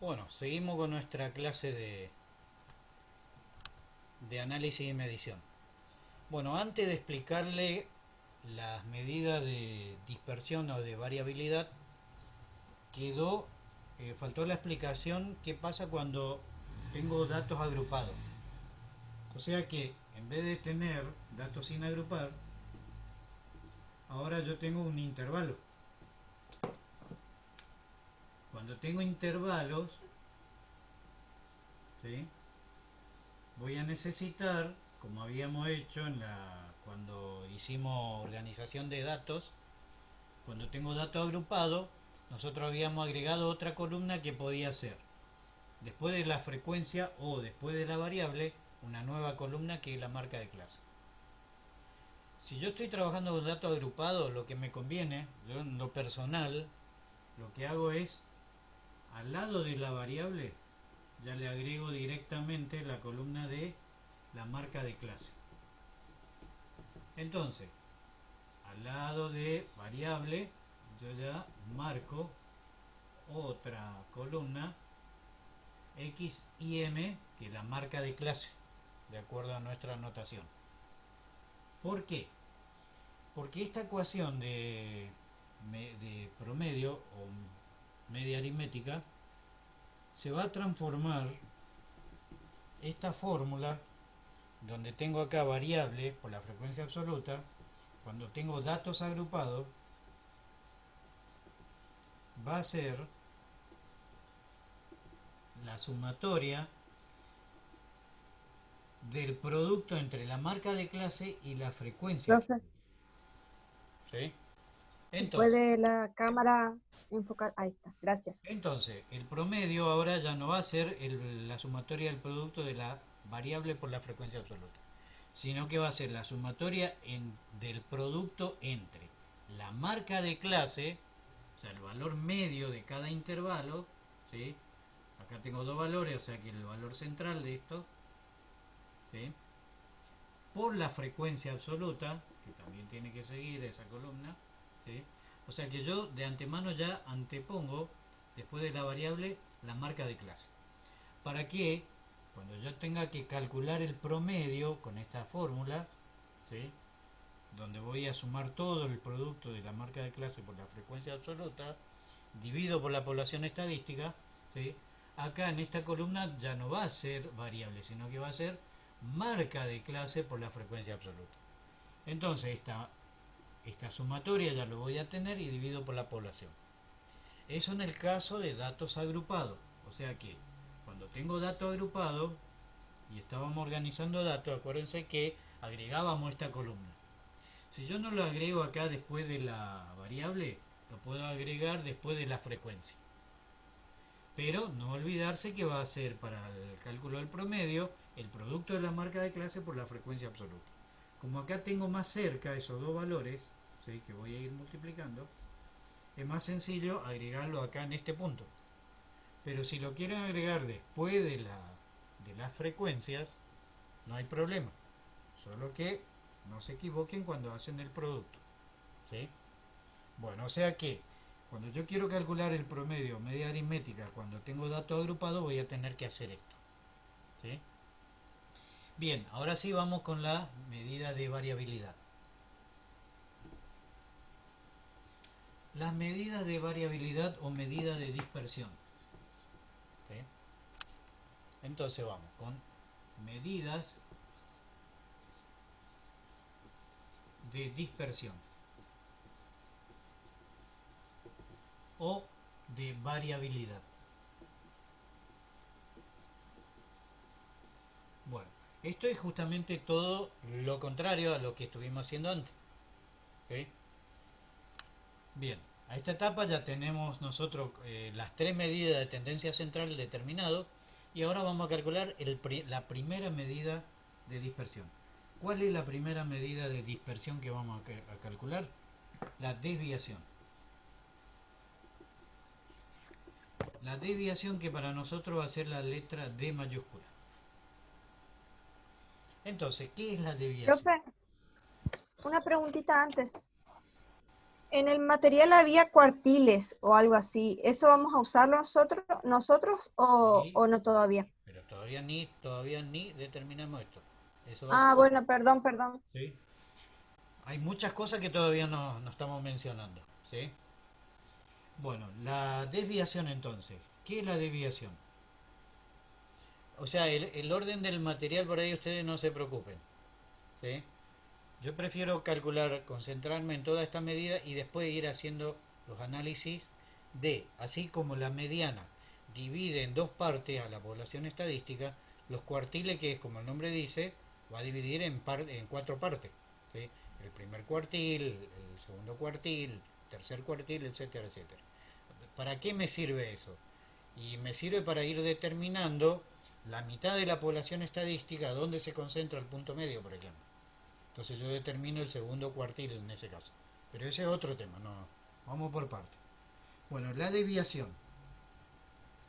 Bueno, seguimos con nuestra clase de análisis y medición. Bueno, antes de explicarle las medidas de dispersión o de variabilidad, quedó, faltó la explicación qué pasa cuando tengo datos agrupados. O sea que en vez de tener datos sin agrupar, ahora yo tengo un intervalo. Cuando tengo intervalos, ¿sí? Voy a necesitar, como habíamos hecho cuando hicimos organización de datos, cuando tengo datos agrupados, nosotros habíamos agregado otra columna que podía ser, después de la frecuencia o después de la variable, una nueva columna que es la marca de clase. Si yo estoy trabajando con datos agrupados, lo que me conviene, yo en lo personal, lo que hago es, al lado de la variable, ya le agrego directamente la columna de la marca de clase. Entonces, al lado de variable, yo ya marco otra columna X y M, que es la marca de clase, de acuerdo a nuestra anotación. ¿Por qué? Porque esta ecuación de promedio o media aritmética se va a transformar esta fórmula, donde tengo acá variable por la frecuencia absoluta, cuando tengo datos agrupados, va a ser la sumatoria del producto entre la marca de clase y la frecuencia Profe, absoluta. ¿Sí? si Entonces, puede la cámara enfocar. Ahí está, gracias. entonces, el promedio ahora ya no va a ser la sumatoria del producto de la variable por la frecuencia absoluta, sino que va a ser la sumatoria del producto entre la marca de clase, o sea, el valor medio de cada intervalo, ¿sí? Acá tengo dos valores, o sea que el valor central de esto, ¿sí? Por la frecuencia absoluta, que también tiene que seguir esa columna, ¿sí? O sea que yo de antemano ya antepongo, después de la variable, la marca de clase. ¿Para que cuando yo tenga que calcular el promedio con esta fórmula, ¿sí? Donde voy a sumar todo el producto de la marca de clase por la frecuencia absoluta, divido por la población estadística, ¿sí? Acá en esta columna ya no va a ser variable, sino que va a ser marca de clase por la frecuencia absoluta. Entonces esta sumatoria ya lo voy a tener y divido por la población. Eso en el caso de datos agrupados. O sea que cuando tengo datos agrupados y estábamos organizando datos, acuérdense que agregábamos esta columna. Si yo no lo agrego acá después de la variable, lo puedo agregar después de la frecuencia. Pero no olvidarse que va a ser para el cálculo del promedio el producto de la marca de clase por la frecuencia absoluta. Como acá tengo más cerca esos dos valores, ¿sí? Que voy a ir multiplicando, es más sencillo agregarlo acá en este punto. Pero si lo quieren agregar después de las frecuencias, no hay problema. Solo que no se equivoquen cuando hacen el producto. ¿Sí? Bueno, o sea que cuando yo quiero calcular el promedio media aritmética, cuando tengo datos agrupados, voy a tener que hacer esto. ¿Sí? Bien, ahora sí vamos con la medida de variabilidad. Las medidas de variabilidad o medida de dispersión. ¿Sí? Entonces vamos con medidas de dispersión o de variabilidad. Bueno, esto es justamente todo lo contrario a lo que estuvimos haciendo antes. ¿Sí? Bien, a esta etapa ya tenemos nosotros las tres medidas de tendencia central determinado y ahora vamos a calcular la primera medida de dispersión. ¿Cuál es la primera medida de dispersión que vamos a calcular? La desviación. La desviación que para nosotros va a ser la letra D mayúscula. Entonces, ¿qué es la desviación? Profe, una preguntita antes. En el material había cuartiles o algo así. ¿Eso vamos a usarlo nosotros Sí, o no todavía? pero todavía ni determinamos esto. Eso va a ser Ah, después. bueno, perdón, perdón. ¿Sí? Hay muchas cosas que todavía no estamos mencionando. ¿Sí? Bueno, la desviación entonces. ¿Qué es la desviación? O sea, el orden del material por ahí ustedes no se preocupen. ¿Sí? Yo prefiero calcular, concentrarme en toda esta medida y después ir haciendo los análisis de, así como la mediana divide en dos partes a la población estadística, los cuartiles, que es como el nombre dice, va a dividir en cuatro partes. ¿Sí? El primer cuartil, el segundo cuartil, tercer cuartil, etcétera, etcétera. ¿Para qué me sirve eso? Y me sirve para ir determinando la mitad de la población estadística, dónde se concentra el punto medio, por ejemplo. Entonces yo determino el segundo cuartil en ese caso. Pero ese es otro tema, no. Vamos por parte. Bueno, la desviación.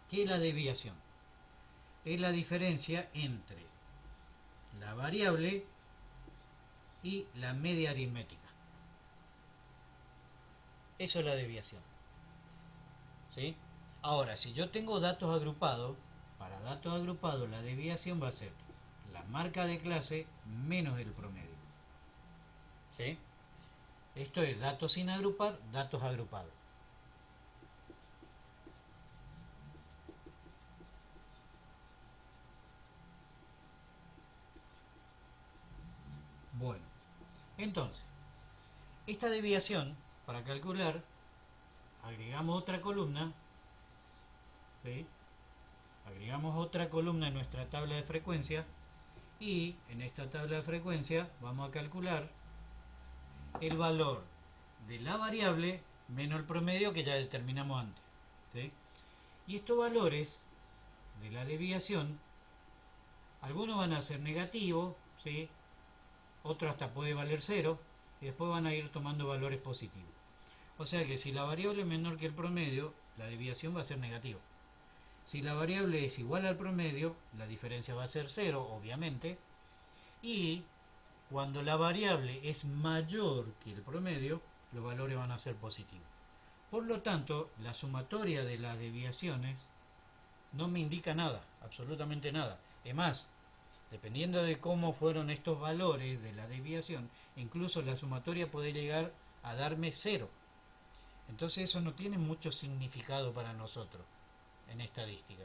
¿Qué es la desviación? Es la diferencia entre la variable y la media aritmética. Eso es la desviación. ¿Sí? Ahora, si yo tengo datos agrupados, para datos agrupados la desviación va a ser la marca de clase menos el promedio. ¿Sí? Esto es datos sin agrupar, datos agrupados. Bueno, entonces, esta desviación, para calcular, agregamos otra columna, ¿sí? Agregamos otra columna en nuestra tabla de frecuencia y en esta tabla de frecuencia vamos a calcular el valor de la variable menos el promedio que ya determinamos antes. ¿Sí? Y estos valores de la desviación, algunos van a ser negativos, ¿sí? Otros hasta puede valer cero y después van a ir tomando valores positivos. O sea que si la variable es menor que el promedio, la desviación va a ser negativa. Si la variable es igual al promedio, la diferencia va a ser cero, obviamente. Y cuando la variable es mayor que el promedio, los valores van a ser positivos. Por lo tanto, la sumatoria de las desviaciones no me indica nada, absolutamente nada. Es más, dependiendo de cómo fueron estos valores de la desviación, incluso la sumatoria puede llegar a darme cero. Entonces eso no tiene mucho significado para nosotros en estadística.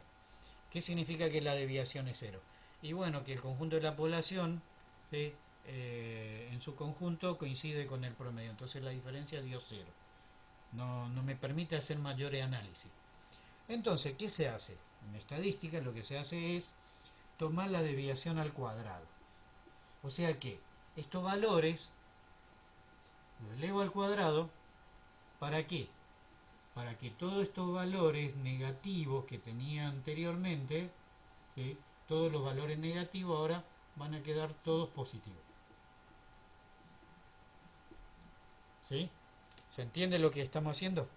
¿Qué significa que la desviación es cero? Y bueno, que el conjunto de la población, ¿sí? En su conjunto coincide con el promedio, entonces la diferencia dio cero. No me permite hacer mayores análisis. Entonces, ¿qué se hace? En estadística lo que se hace es tomar la desviación al cuadrado. O sea que estos valores los elevo al cuadrado. ¿Para qué? Para que todos estos valores negativos que tenía anteriormente, ¿sí? Todos los valores negativos ahora van a quedar todos positivos. ¿Sí? ¿Se entiende lo que estamos haciendo?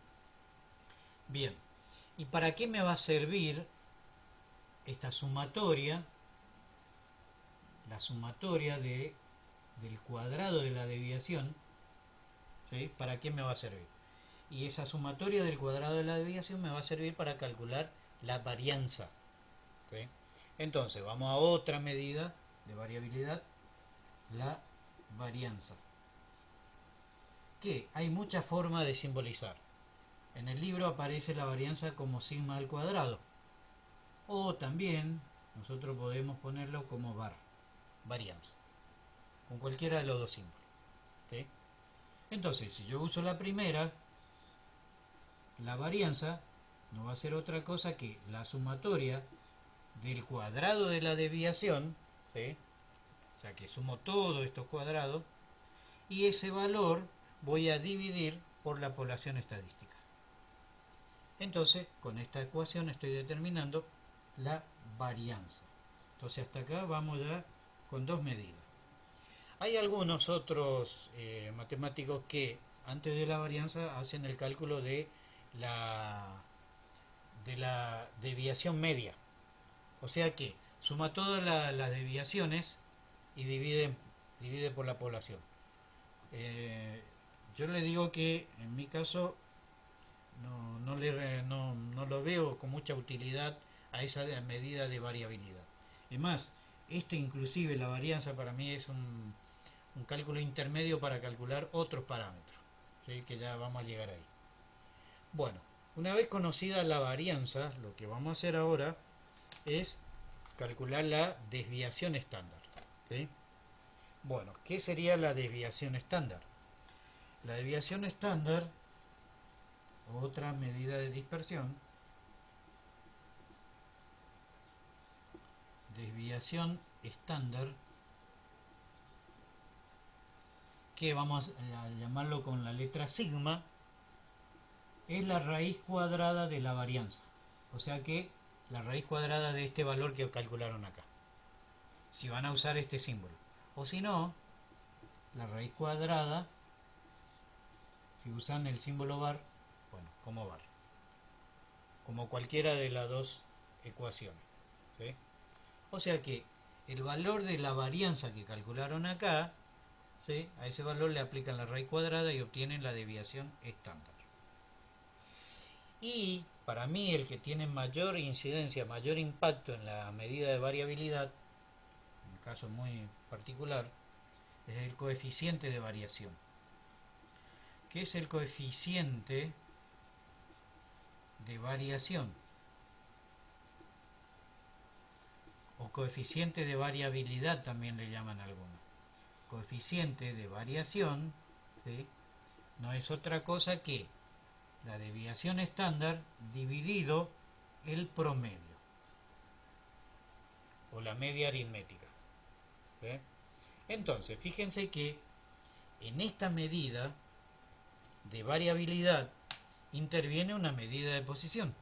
Bien. ¿Y para qué me va a servir esta sumatoria? La sumatoria del cuadrado de la desviación. ¿Sí? ¿Para qué me va a servir? Y esa sumatoria del cuadrado de la desviación me va a servir para calcular la varianza. ¿Sí? Entonces, vamos a otra medida de variabilidad, la varianza. Que hay muchas formas de simbolizar. En el libro aparece la varianza como sigma al cuadrado. O también nosotros podemos ponerlo como varianza. Con cualquiera de los dos símbolos. ¿Sí? Entonces, si yo uso la primera, la varianza no va a ser otra cosa que la sumatoria del cuadrado de la desviación, ¿sí? O sea que sumo todos estos cuadrados y ese valor voy a dividir por la población estadística. Entonces, con esta ecuación estoy determinando la varianza. Entonces, hasta acá vamos ya con dos medidas. Hay algunos otros matemáticos que antes de la varianza hacen el cálculo la, de la desviación media. O sea que suma todas las desviaciones y divide por la población. Eh, Yo le digo que en mi caso no lo veo con mucha utilidad a esa medida de variabilidad. Es más, esto inclusive la varianza para mí es un cálculo intermedio para calcular otros parámetros, ¿sí? Que ya vamos a llegar ahí. Bueno, una vez conocida la varianza, lo que vamos a hacer ahora es calcular la desviación estándar, ¿sí? Bueno, ¿qué sería la desviación estándar? La desviación estándar, otra medida de dispersión, desviación estándar, que vamos a llamarlo con la letra sigma, es la raíz cuadrada de la varianza. O sea que la raíz cuadrada de este valor que calcularon acá. Si van a usar este símbolo. O si no, la raíz cuadrada, si usan el símbolo bar, bueno, como bar. Como cualquiera de las dos ecuaciones, ¿sí? O sea que el valor de la varianza que calcularon acá, ¿sí? A ese valor le aplican la raíz cuadrada y obtienen la desviación estándar. Y para mí el que tiene mayor incidencia, mayor impacto en la medida de variabilidad, en un caso muy particular, es el coeficiente de variación. ¿Qué es el coeficiente de variación? O coeficiente de variabilidad también le llaman algunos. Coeficiente de variación, ¿sí? No es otra cosa que la desviación estándar dividido el promedio o la media aritmética, ¿sí? Entonces, fíjense que en esta medida de variabilidad interviene una medida de posición.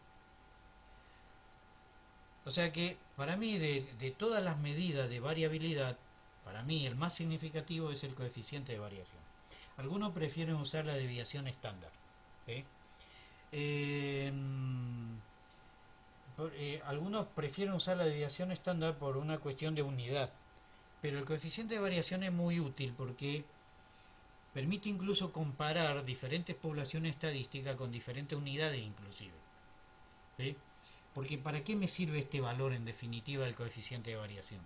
O sea que para mí de todas las medidas de variabilidad, para mí el más significativo es el coeficiente de variación. Algunos prefieren usar la desviación estándar, ¿sí? Algunos prefieren usar la desviación estándar por una cuestión de unidad, pero el coeficiente de variación es muy útil porque permite incluso comparar diferentes poblaciones estadísticas con diferentes unidades inclusive, ¿sí? Porque ¿para qué me sirve este valor en definitiva del coeficiente de variación?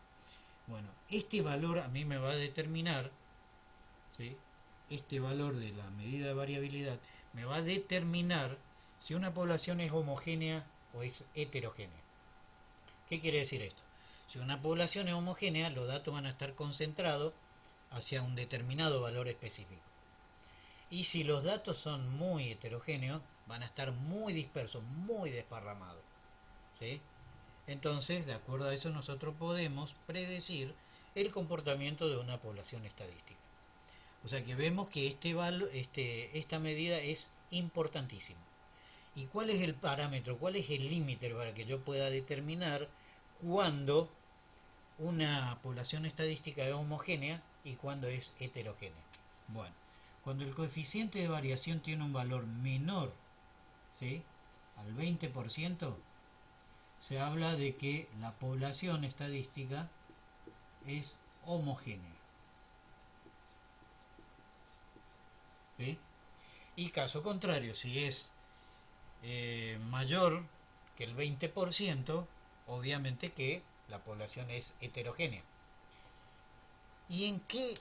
Bueno, este valor a mí me va a determinar, ¿sí? Este valor de la medida de variabilidad me va a determinar si una población es homogénea o es heterogénea. ¿Qué quiere decir esto? Si una población es homogénea, los datos van a estar concentrados hacia un determinado valor específico. Y si los datos son muy heterogéneos, van a estar muy dispersos, muy desparramados, ¿sí? Entonces, de acuerdo a eso, nosotros podemos predecir el comportamiento de una población estadística. O sea que vemos que esta medida es importantísima. ¿Y cuál es el parámetro, cuál es el límite para que yo pueda determinar cuándo una población estadística es homogénea y cuándo es heterogénea? Bueno, cuando el coeficiente de variación tiene un valor menor, ¿sí?, al 20%, se habla de que la población estadística es homogénea, ¿sí? Y caso contrario, si es mayor que el 20%, obviamente que la población es heterogénea. ¿Y en qué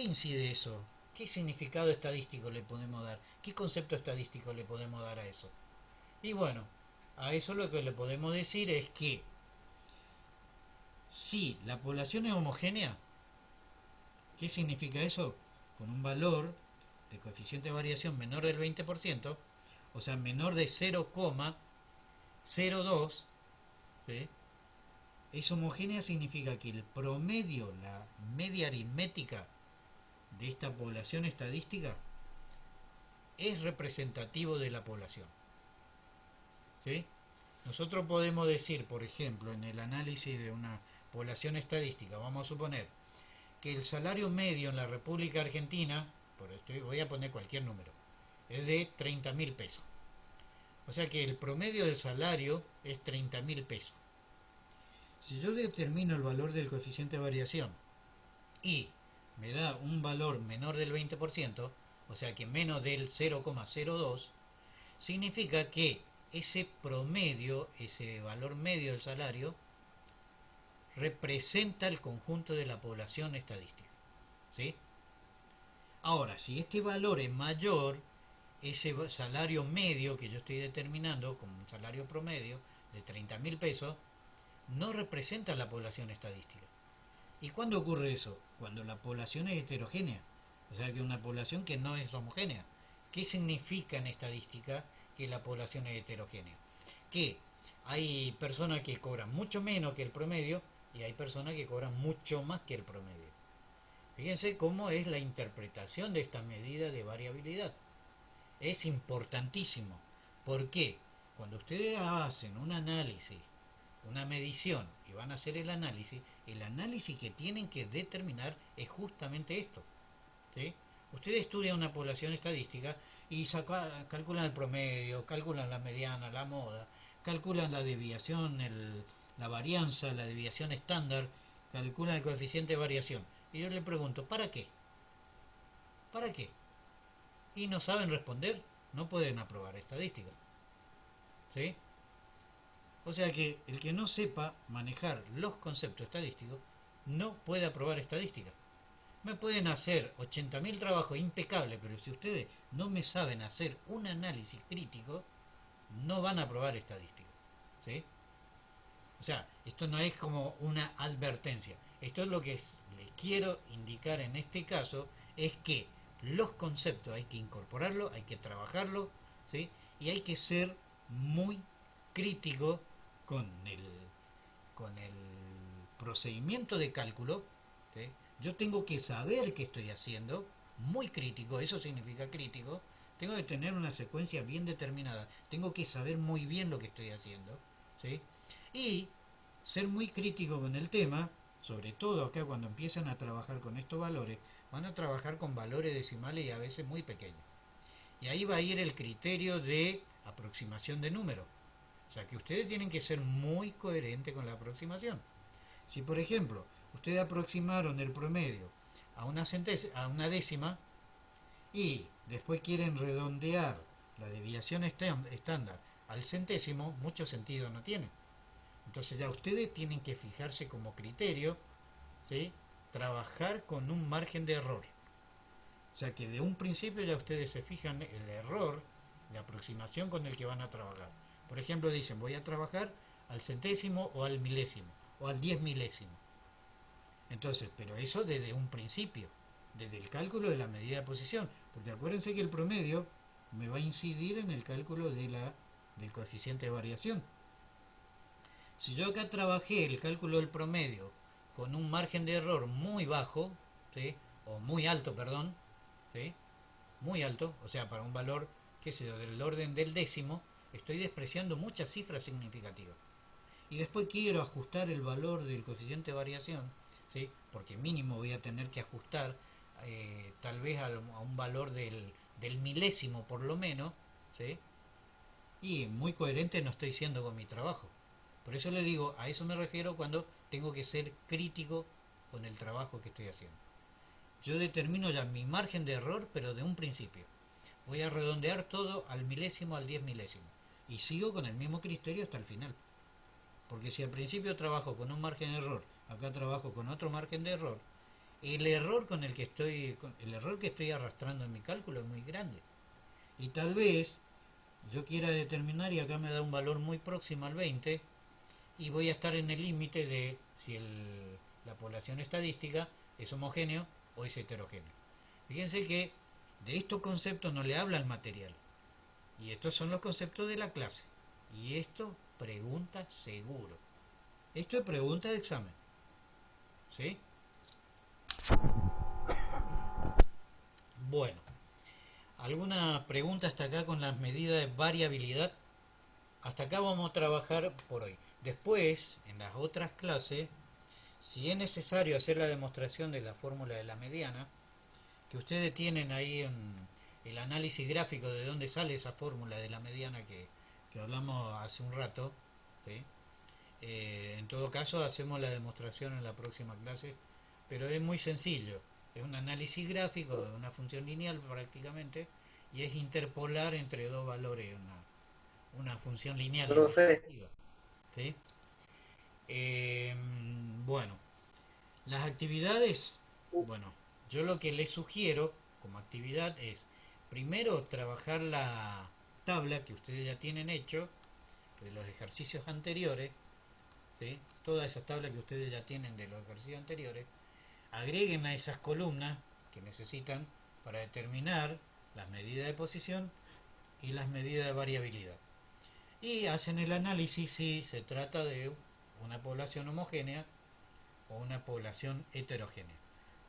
incide eso? ¿Qué significado estadístico le podemos dar? ¿Qué concepto estadístico le podemos dar a eso? Y bueno, a eso lo que le podemos decir es que si la población es homogénea, ¿qué significa eso? Con un valor de coeficiente de variación menor del 20%, o sea, menor de 0,02, ¿sí?, es homogénea significa que el promedio, la media aritmética de esta población estadística es representativo de la población, ¿sí? Nosotros podemos decir, por ejemplo, en el análisis de una población estadística, vamos a suponer que el salario medio en la República Argentina, por esto voy a poner cualquier número, es de 30.000 pesos. O sea que el promedio del salario es 30.000 pesos. Si yo determino el valor del coeficiente de variación y me da un valor menor del 20%, o sea que menos del 0,02, significa que ese promedio, ese valor medio del salario, representa el conjunto de la población estadística. ¿Sí? Ahora, si este valor es mayor, ese salario medio que yo estoy determinando como un salario promedio de 30.000 pesos, no representa la población estadística. ¿Y cuándo ocurre eso? Cuando la población es heterogénea, o sea que una población que no es homogénea. ¿Qué significa en estadística que la población es heterogénea? Que hay personas que cobran mucho menos que el promedio y hay personas que cobran mucho más que el promedio. Fíjense cómo es la interpretación de esta medida de variabilidad. Es importantísimo. ¿Por qué? Cuando ustedes hacen un análisis, una medición y van a hacer el análisis que tienen que determinar es justamente esto. ¿Sí? Ustedes estudian una población estadística y calculan el promedio, calculan la mediana, la moda, calculan la desviación, la varianza, la desviación estándar, calculan el coeficiente de variación. Y yo le pregunto, ¿para qué? ¿Para qué? Y no saben responder, no pueden aprobar estadística. ¿Sí? O sea que el que no sepa manejar los conceptos estadísticos no puede aprobar estadística. Me pueden hacer 80.000 trabajos impecables, pero si ustedes no me saben hacer un análisis crítico, no van a aprobar estadística. ¿Sí? O sea, esto no es como una advertencia. Esto es lo que les quiero indicar en este caso, es que los conceptos hay que incorporarlos, hay que trabajarlos, ¿sí? Y hay que ser muy crítico con el, con el procedimiento de cálculo. ¿Sí? Yo tengo que saber qué estoy haciendo, muy crítico, eso significa crítico. Tengo que tener una secuencia bien determinada, tengo que saber muy bien lo que estoy haciendo. ¿Sí? Y ser muy crítico con el tema, sobre todo acá cuando empiezan a trabajar con estos valores, van a trabajar con valores decimales y a veces muy pequeños. Y ahí va a ir el criterio de aproximación de números. O sea que ustedes tienen que ser muy coherentes con la aproximación. Si por ejemplo ustedes aproximaron el promedio a una décima y después quieren redondear la desviación estándar al centésimo, mucho sentido no tiene. Entonces ya ustedes tienen que fijarse como criterio, ¿sí? Trabajar con un margen de error. O sea que de un principio ya ustedes se fijan el error de aproximación con el que van a trabajar. Por ejemplo, dicen voy a trabajar al centésimo o al milésimo o al 10 milésimo. Entonces, pero eso desde un principio, desde el cálculo de la medida de posición, porque acuérdense que el promedio me va a incidir en el cálculo del coeficiente de variación. Si yo acá trabajé el cálculo del promedio con un margen de error muy bajo, ¿sí? O muy alto, perdón, ¿sí? Muy alto, o sea, para un valor, qué sé yo, del orden del décimo, estoy despreciando muchas cifras significativas. Y después quiero ajustar el valor del coeficiente de variación, ¿sí? Porque mínimo voy a tener que ajustar tal vez a un valor del milésimo por lo menos, ¿sí? Y muy coherente no estoy siendo con mi trabajo. Por eso le digo, a eso me refiero cuando tengo que ser crítico con el trabajo que estoy haciendo. Yo determino ya mi margen de error, pero de un principio. Voy a redondear todo al milésimo, al 10 milésimo. Y sigo con el mismo criterio hasta el final. Porque si al principio trabajo con un margen de error, acá trabajo con otro margen de error, el error que estoy arrastrando en mi cálculo es muy grande. Y tal vez yo quiera determinar y acá me da un valor muy próximo al 20 y voy a estar en el límite de si la población estadística es homogéneo o es heterogéneo. Fíjense que de estos conceptos no le habla el material. Y estos son los conceptos de la clase. Y esto pregunta seguro. Esto es pregunta de examen. ¿Sí? Bueno, ¿alguna pregunta hasta acá con las medidas de variabilidad? Hasta acá vamos a trabajar por hoy. Después, en las otras clases, si es necesario hacer la demostración de la fórmula de la mediana, que ustedes tienen ahí en el análisis gráfico de dónde sale esa fórmula de la mediana que hablamos hace un rato, ¿sí? En todo caso hacemos la demostración en la próxima clase, pero es muy sencillo. Es un análisis gráfico de una función lineal prácticamente, y es interpolar entre dos valores una función lineal Profe, integrativa. ¿Sí? Eh, bueno, las actividades, bueno, yo lo que les sugiero como actividad es primero trabajar la tabla que ustedes ya tienen hecho de los ejercicios anteriores, ¿sí? Todas esas tablas que ustedes ya tienen de los ejercicios anteriores, agreguen a esas columnas que necesitan para determinar las medidas de posición y las medidas de variabilidad. Y hacen el análisis si se trata de una población homogénea o una población heterogénea.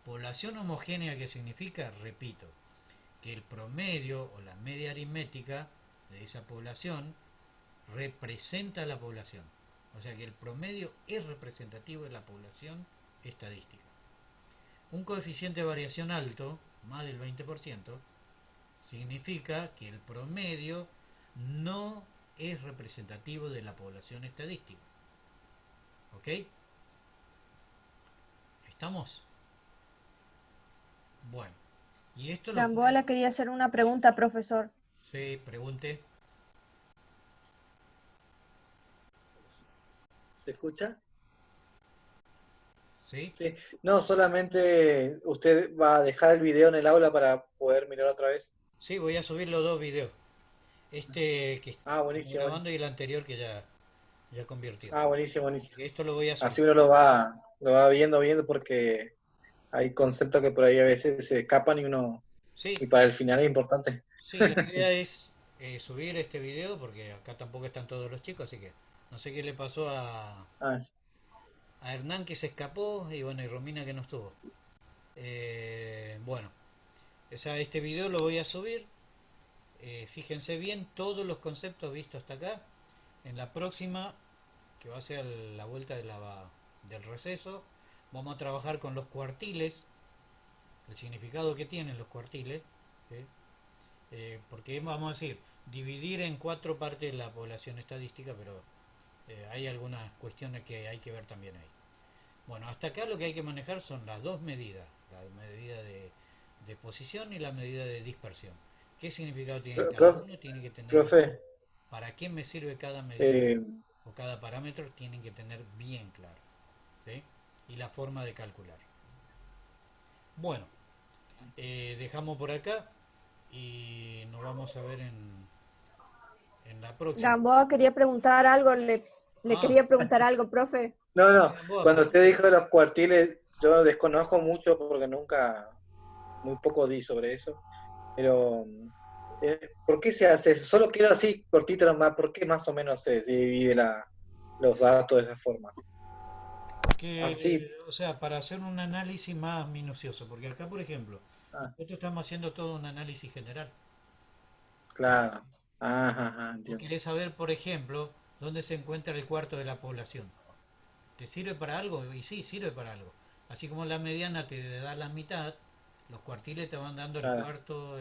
Población homogénea, ¿qué significa? Repito, que el promedio o la media aritmética de esa población representa a la población. O sea que el promedio es representativo de la población estadística. Un coeficiente de variación alto, más del 20%, significa que el promedio no es representativo de la población estadística. ¿Ok? ¿Estamos? Bueno, y esto lo Gamboa pueden... le quería hacer una pregunta, profesor. Sí, pregunte. ¿se escucha? ¿Sí? Sí. No, solamente usted va a dejar el video en el aula para poder mirar otra vez. Sí, voy a subir los dos videos. Este que Ah, está buenísimo, grabando y buenísimo. el anterior que ya convirtió. Ah, buenísimo, Así buenísimo. que esto lo voy a subir. Así uno lo va viendo porque hay conceptos que por ahí a veces se escapan Sí, y para el final es importante. sí, la idea es subir este video porque acá tampoco están todos los chicos, así que no sé qué le pasó Ah, sí. a Hernán que se escapó y bueno, y Romina que no estuvo. Bueno, este video lo voy a subir. Fíjense bien todos los conceptos vistos hasta acá. En la próxima, que va a ser la vuelta del receso, vamos a trabajar con los cuartiles, el significado que tienen los cuartiles, ¿sí? Porque vamos a decir, dividir en cuatro partes la población estadística, pero hay algunas cuestiones que hay que ver también ahí. Bueno, hasta acá lo que hay que manejar son las dos medidas, la medida de posición y la medida de dispersión. ¿Qué significado tiene cada Profe, uno? Tiene que tener, profe, para qué me sirve cada medida eh, o cada parámetro, tienen que tener bien claro, ¿sí? Y la forma de calcular. Bueno, dejamos por acá y nos vamos a ver en la próxima. Gamboa quería preguntar algo, le Ah, quería preguntar algo, profe. no, sí, no, Gamboa, cuando usted pregunte. dijo de los cuartiles, yo desconozco mucho porque nunca, muy poco di sobre eso, pero ¿por qué se hace eso? Solo quiero así, cortito nomás, ¿por qué más o menos se divide los datos de esa forma? Así, O sea, para hacer un análisis más minucioso, porque acá, por ejemplo, ah, nosotros estamos haciendo todo un análisis general. claro, ajá, ajá, Vos entiendo. querés saber, por ejemplo, dónde se encuentra el cuarto de la población. ¿Te sirve para algo? Y sí, sirve para algo. Así como la mediana te da la mitad, los cuartiles te van dando el Claro, cuarto,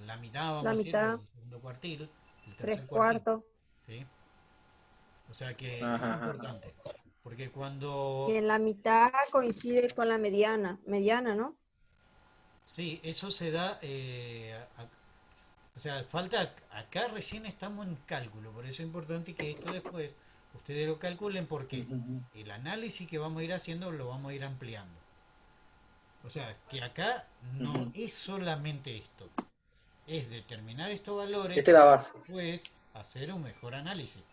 la mitad, La vamos a decir, mitad, el segundo cuartil, el tres tercer cuartil. cuartos. ¿Sí? O sea que es ajá, ajá, ajá. importante. Porque Y cuando... en la mitad coincide con la mediana, ¿no? Sí, eso se da... o sea, falta... Acá recién estamos en cálculo. Por eso es importante que esto después ustedes lo calculen porque Ujú, ujú. el análisis que vamos a ir haciendo lo vamos a ir ampliando. O sea, que acá no Ujú. es solamente esto, es determinar estos valores Esta es la para base. después hacer un mejor análisis.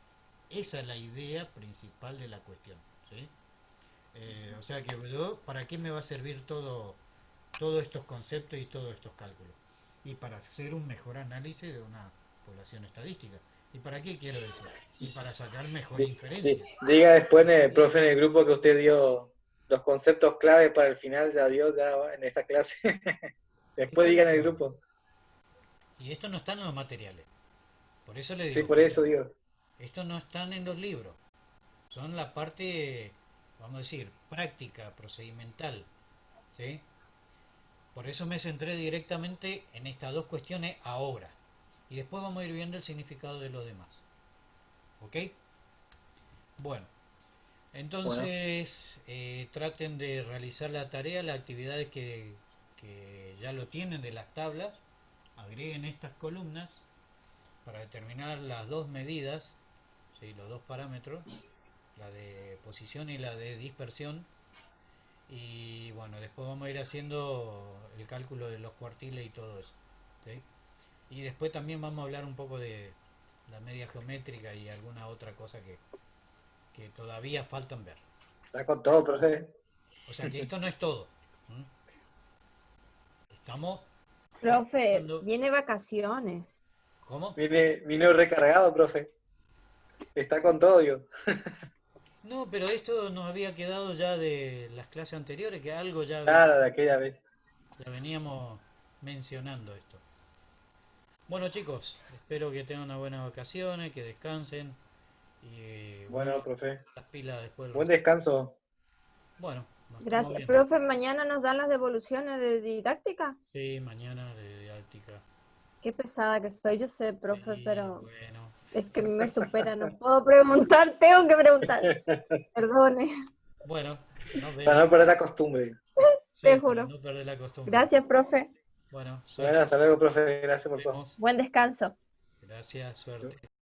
Esa es la idea principal de la cuestión. ¿Sí? O sea que yo, ¿para qué me va a servir todos estos conceptos y todos estos cálculos? Y para hacer un mejor análisis de una población estadística. ¿Y para qué quiero eso? Y para sacar mejor inferencia. Diga después, profe, en el grupo que usted dio los conceptos clave para el final, ya dio ya en esta clase. Esta Después es diga la en el clave. grupo. Y esto no está en los materiales. Por eso le Sí, digo, por eso cuidado. digo. Esto no están en los libros. Son la parte, vamos a decir, práctica, procedimental. ¿Sí? Por eso me centré directamente en estas dos cuestiones ahora. Y después vamos a ir viendo el significado de lo demás. ¿Ok? Bueno, Entonces, traten de realizar la tarea, las actividades que ya lo tienen de las tablas, agreguen estas columnas para determinar las dos medidas, ¿sí? Los dos parámetros, la de posición y la de dispersión. Y bueno, después vamos a ir haciendo el cálculo de los cuartiles y todo eso, ¿sí? Y después también vamos a hablar un poco de la media geométrica y alguna otra cosa que todavía faltan ver. Está con todo, profe. O sea que esto no es todo. ¿Mm? Estamos Profe, dando... viene vacaciones. ¿Cómo? Vino recargado, profe. Está con todo, yo. No, pero esto nos había quedado ya de las clases anteriores, que algo Claro, de aquella vez. ya veníamos mencionando esto. Bueno chicos, espero que tengan unas buenas vacaciones, que descansen y Bueno, vuelvan profe. las pilas después del Buen receso. descanso. Bueno, nos estamos Gracias. viendo. Profe, mañana nos dan las devoluciones de didáctica. Sí, mañana de didáctica. Qué pesada que soy, yo sé, profe, Sí, pero bueno. es que me supera. No puedo preguntar, tengo que preguntar. Perdone, Bueno, nos Para vemos. no perder la costumbre. Sí, te para juro. no perder la costumbre. Gracias, profe. Bueno, Bueno, suerte. hasta luego, profe. Gracias Nos por todo. vemos. Buen descanso. Gracias, suerte.